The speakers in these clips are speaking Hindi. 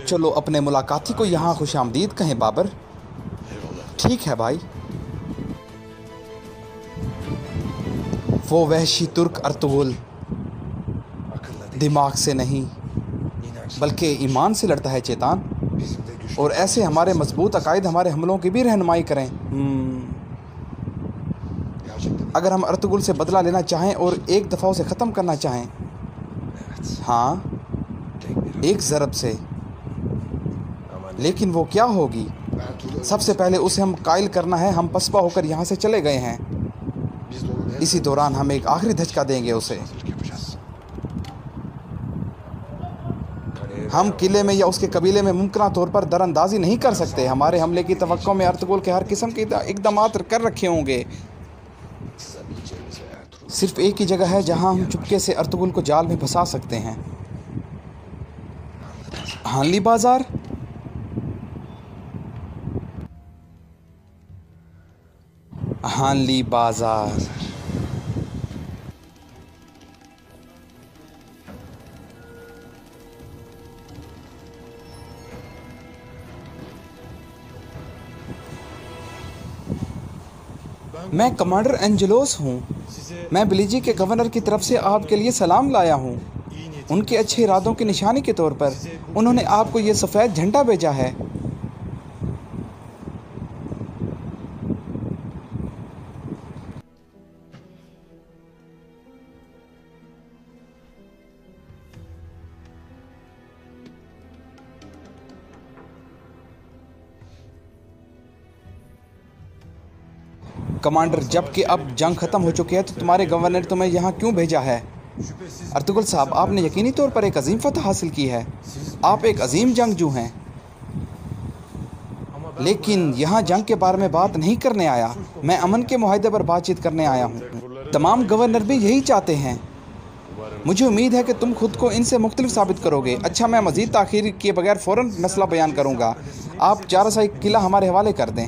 चलो अपने मुलाकाती को यहाँ खुशामदीद कहें बाबर। ठीक है भाई। वो वहशी तुर्क अर्तुगरुल दिमाग से नहीं बल्कि ईमान से लड़ता है चेतान, और ऐसे हमारे मजबूत अकायद हमारे हमलों की भी रहनुमाई करें। अगर हम अर्तुगरुल से बदला लेना चाहें और एक दफ़ा उसे ख़त्म करना चाहें, हाँ, एक ज़रब से, लेकिन वो क्या होगी? सबसे पहले उसे हम कायल करना है। हम पसपा होकर यहाँ से चले गए हैं। इसी दौरान हम एक आखिरी धचका देंगे उसे। हम किले में या उसके कबीले में मुमकिन तौर पर दरअंदाजी नहीं कर सकते। हमारे हमले की तवक्को में अर्तुगरुल के हर किस्म के इक़दामात कर रखे होंगे। सिर्फ एक ही जगह है जहां हम चुपके से अर्तुगरुल को जाल में फंसा सकते हैं। हानली बाजार। हानली बाजार। मैं कमांडर एंजेलोस हूँ। मैं बेलिजी के गवर्नर की तरफ से आपके लिए सलाम लाया हूँ। उनके अच्छे इरादों की निशानी के तौर पर उन्होंने आपको ये सफ़ेद झंडा भेजा है। कमांडर, जबकि अब जंग ख़त्म हो चुकी है तो तुम्हारे गवर्नर ने तुम्हें यहाँ क्यों भेजा है? अर्तुगरुल साहब, आपने यकीनी तौर पर एक अजीम फतह हासिल की है। आप एक अजीम जंगजू हैं। लेकिन यहाँ जंग के बारे में बात नहीं करने आया। मैं अमन के मुआहदे पर बातचीत करने आया हूँ। तमाम गवर्नर भी यही चाहते हैं। मुझे उम्मीद है कि तुम खुद को इनसे मुख्तलिफ साबित करोगे। अच्छा, मैं मज़ीद ताख़ीर किए बगैर फ़ौरन मसला बयान करूँगा। आप चारसाई किला हमारे हवाले कर दें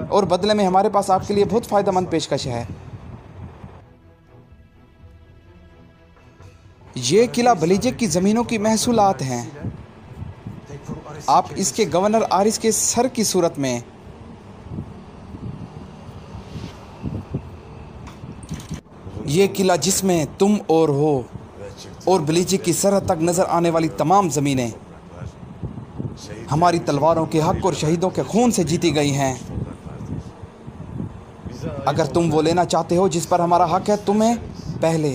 और बदले में हमारे पास आपके लिए बहुत फ़ायदेमंद पेशकश है। ये किला बेलिजी की ज़मीनों की महसूलात हैं। आप इसके गवर्नर आरिस के सर की सूरत में ये किला जिसमें तुम और हो और बेलिजी की सरहद तक नज़र आने वाली तमाम ज़मीनें हमारी तलवारों के हक और शहीदों के खून से जीती गई हैं। अगर तुम वो लेना चाहते हो जिस पर हमारा हक है, तुम्हें पहले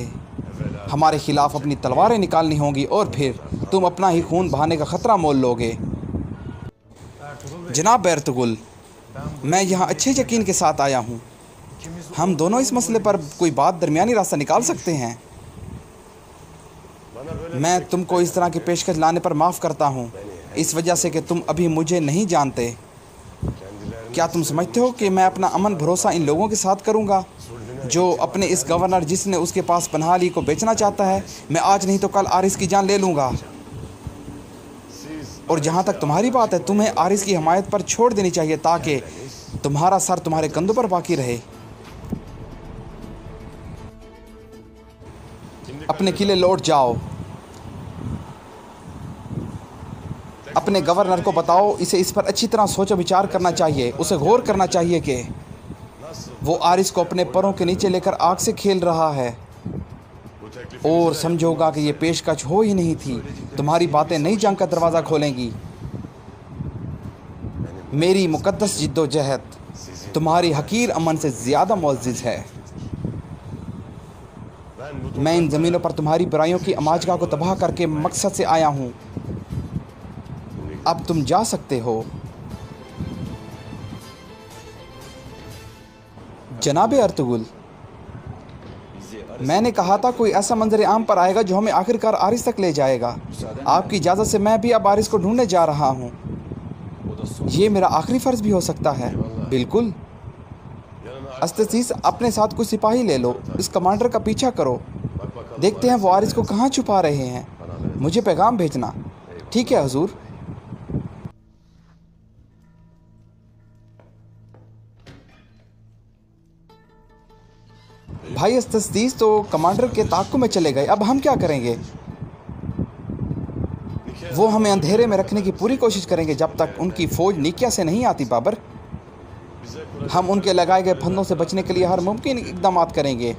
हमारे खिलाफ अपनी तलवारें निकालनी होंगी और फिर तुम अपना ही खून बहाने का ख़तरा मोल लोगे। जनाब अर्तुगरुल, मैं यहाँ अच्छे यकीन के साथ आया हूँ। हम दोनों इस मसले पर कोई बात दरमियानी रास्ता निकाल सकते हैं। मैं तुमको इस तरह की पेशकश लाने पर माफ़ करता हूँ, इस वजह से कि तुम अभी मुझे नहीं जानते। क्या तुम समझते हो कि मैं अपना अमन भरोसा इन लोगों के साथ करूँगा जो अपने इस गवर्नर जिसने उसके पास पनाह ली को बेचना चाहता है? मैं आज नहीं तो कल आरिस की जान ले लूँगा। और जहाँ तक तुम्हारी बात है, तुम्हें आरिस की हमायत पर छोड़ देनी चाहिए ताकि तुम्हारा सर तुम्हारे कंधों पर बाकी रहे। अपने किले लौट जाओ। अपने गवर्नर को बताओ इसे इस पर अच्छी तरह सोचो विचार करना चाहिए। उसे गौर करना चाहिए कि वो आरिस को अपने पैरों के नीचे लेकर आग से खेल रहा है और समझोगा कि ये पेशकश हो ही नहीं थी। तुम्हारी बातें नई जंग का दरवाज़ा खोलेंगी। मेरी मुकद्दस जिद्दोजहद तुम्हारी हकीर अमन से ज़्यादा मुअज़्ज़िज़ है। मैं इन ज़मीनों पर तुम्हारी बुराइयों की अमाजगाह को तबाह करके मकसद से आया हूँ। अब तुम जा सकते हो। जनाब अर्तुगरुल, मैंने कहा था कोई ऐसा मंजर आम पर आएगा जो हमें आखिरकार आरिस तक ले जाएगा। आपकी इजाज़त से मैं भी अब आरिस को ढूंढने जा रहा हूँ। ये मेरा आखिरी फ़र्ज़ भी हो सकता है। बिल्कुल। अस्तसीस, अपने साथ कुछ सिपाही ले लो। इस कमांडर का पीछा करो। देखते हैं वो आरिस को कहाँ छुपा रहे हैं। मुझे पैगाम भेजना। ठीक है हुजूर। भाई अस्तसीस तो कमांडर के ताक़ुब में चले गए। अब हम क्या करेंगे? वो हमें अंधेरे में रखने की पूरी कोशिश करेंगे जब तक उनकी फ़ौज निकिया से नहीं आती बाबर। हम उनके लगाए गए फंदों से बचने के लिए हर मुमकिन इकदाम करेंगे।